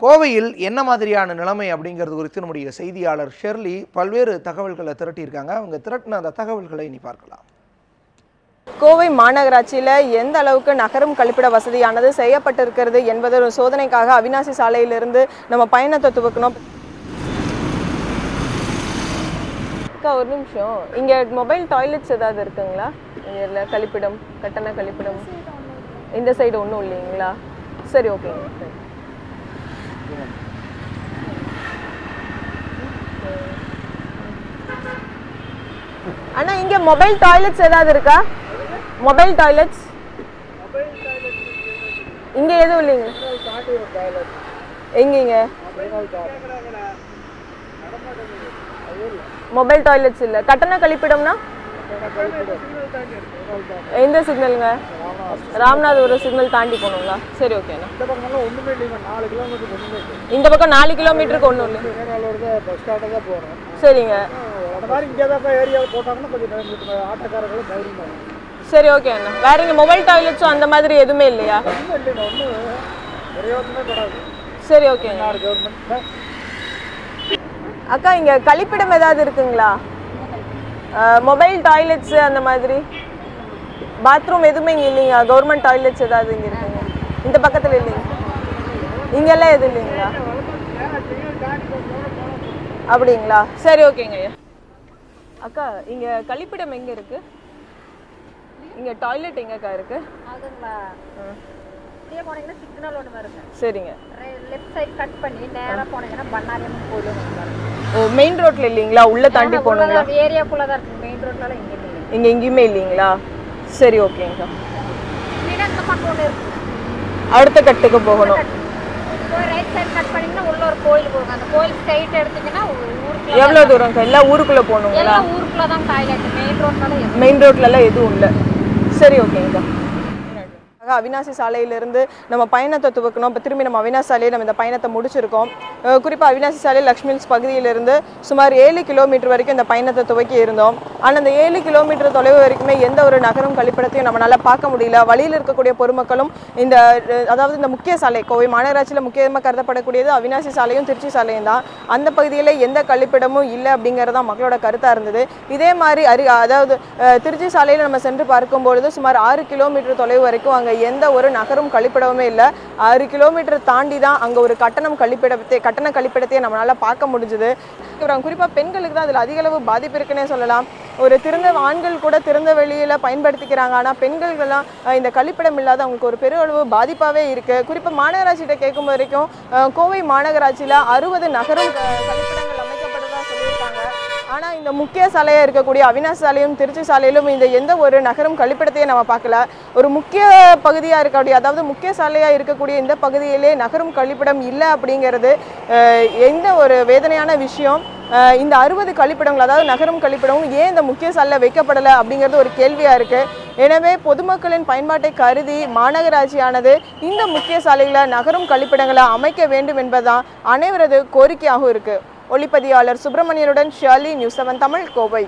கோவையில் என்ன மாதிரியான நிலைமை அப்படிங்கிறது குறித்து நம்முடைய செய்தியாளர் ஷெர்லி பல்வேறு தகவல்களை திரட்டியிருக்காங்க. அவங்க திரட்டின அந்த தகவல்களை இனி பார்க்கலாம். கோவை மாநகராட்சியில் எந்த அளவுக்கு நகரும் கழிப்பிட வசதியானது செய்யப்பட்டிருக்கிறது என்பது ஒரு சோதனைக்காக அவினாசி சாலையிலிருந்து நம்ம பயணத்தை துவக்கணும். ஒரு நிமிஷம், இங்கே மொபைல் டாய்லெட்ஸ் ஏதாவது இருக்குங்களா? இல்லை கழிப்பிடம், கட்டண கழிப்பிடம் இந்த சைடு ஒன்றும் இல்லைங்களா? சரி, ஓகேங்க. அண்ணா, இங்கே மொபைல் டாய்லெட்ஸ் ஏதாவது இருக்கா? மொபைல் டாய்லெட்ஸ் இங்கே எதுவும் இல்லைங்க. எங்கீங்க மொபைல் டாய்லெட்ஸ் இல்லை. கட்டண கழிப்பிடம்னா எந்த சிக்னலுங்க? ராமநாதபுரம் சிக்னல் தாண்டி போகணுங்களா? சரி, ஓகேண்ணா. இந்த பக்கம் 4 கிலோமீட்டருக்கு ஒன்றும் இல்லை. சரிங்க, சரி, ஓகே அண்ணா. வேற இங்கே மொபைல் டாய்லெட்ஸும் அந்த மாதிரி எதுவுமே இல்லையா? சரி, ஓகே அக்கா. இங்கே கழிப்பிடம் ஏதாவது இருக்குங்களா? மொபைல் டாய்லெட்ஸு அந்த மாதிரி பாத்ரூம் எதுவுமே இங்கே இல்லைங்க. கவர்மெண்ட் டாய்லெட்ஸ் ஏதாவது இங்கே இருக்குங்க? இந்த பக்கத்தில் இல்லைங்க. இங்கெல்லாம் எதுவும் இல்லைங்களா? அப்படிங்களா? சரி, ஓகேங்க ஐயா. அக்கா, இங்கே கழிப்பிடம் எங்கே இருக்கு? இங்கே டாய்லெட் எங்கக்கா இருக்கு? சரிங்க. ஓ, மெயின் ரோட்ல இல்லைங்களா? உள்ள தாண்டி போகணுங்களா? இங்க எங்கேயுமே இல்லைங்களா? சரி, ஓகேங்கக்கா. அடுத்த கட்டுக்கு போகணும். எவ்வளவு தூரம்? எல்லா ஊருக்குள்ள போகணுங்களா? மெயின் ரோட்ல எல்லாம் எதுவும் இல்லை. சரி, ஓகேங்கக்கா. அவினாசி சாலையிலிருந்து நம்ம பயணத்தை துவக்கணும். இப்போ திரும்பி நம்ம அவினாசி சாலையை நம்ம இந்த பயணத்தை முடிச்சிருக்கோம். குறிப்பாக அவினாசி சாலை லக்ஷ்மி பகுதியிலிருந்து சுமார் 7 கிலோமீட்டர் வரைக்கும் இந்த பயணத்தை துவக்கி இருந்தோம். ஆனால் அந்த 7 கிலோமீட்டர் தொலைவு வரைக்குமே எந்த ஒரு நகரும் கழிப்பிடத்தையும் நம்மளால பார்க்க முடியல. வழியில் இருக்கக்கூடிய பொதுமக்களும் அதாவது இந்த முக்கிய சாலை, கோவை மாநகராட்சியில் முக்கியமாக கருதப்படக்கூடியது அவினாசி சாலையும் திருச்சி சாலையும் தான். அந்த பகுதியில் எந்த கழிப்பிடமும் இல்லை அப்படிங்கிறது தான் மக்களோட கருத்தாக இருந்தது. இதே மாதிரி அதாவது திருச்சி சாலையில் நம்ம சென்று பார்க்கும்பொழுது சுமார் 6 கிலோமீட்டர் தொலைவு வரைக்கும் அங்கே எந்த ஒரு நகரும் கழிப்பிடமே இல்லை. 6 கிலோமீட்டர் தாண்டி தான் அங்கே ஒரு கட்டண கழிப்பிடத்தை நம்மளால பார்க்க முடிஞ்சுது. குறிப்பாக பெண்களுக்கு தான் அதில் அதிக அளவு பாதிப்பு இருக்குன்னே சொல்லலாம். ஒரு ஆண்கள் கூட திறந்த வெளியில பயன்படுத்திக்கிறாங்க. ஆனால் பெண்கள்லாம் இந்த கழிப்பிடம் இல்லாத அவங்களுக்கு ஒரு பெருளவு பாதிப்பாகவே இருக்கு. குறிப்பாக மாநகராட்சிகிட்ட கேட்கும் வரைக்கும் கோவை மாநகராட்சியில் 60 நகரும் கழிப்பிடங்கள் அமைக்கப்படுறதா சொல்லியிருக்காங்க. ஆனால் இந்த முக்கிய சாலையாக இருக்கக்கூடிய அவினாசி சாலையும் திருச்சி சாலையிலும் இந்த எந்த ஒரு நகரும் கழிப்பிடத்தையே நம்ம பார்க்கல. ஒரு முக்கிய பகுதியாக இருக்கக்கூடிய, அதாவது முக்கிய சாலையாக இருக்கக்கூடிய இந்த பகுதியிலே நகரும் கழிப்பிடம் இல்லை அப்படிங்கிறது எந்த ஒரு வேதனையான விஷயம். இந்த 60 கழிப்பிடங்கள், அதாவது நகரும் கழிப்பிடமும் ஏன் இந்த முக்கிய சாலையில் வைக்கப்படலை அப்படிங்கிறது ஒரு கேள்வியாக இருக்குது. எனவே பொதுமக்களின் பயன்பாட்டை கருதி மாநகராட்சியானது இந்த முக்கிய சாலைகளில் நகரும் கழிப்பிடங்களை அமைக்க வேண்டும் என்பதுதான் அனைவரது கோரிக்கையாகவும் இருக்குது. ஒளிப்பதிவாளர் சுப்பிரமணியனுடன் ஷர்லி, நியூஸ் 7 தமிழ், கோவை.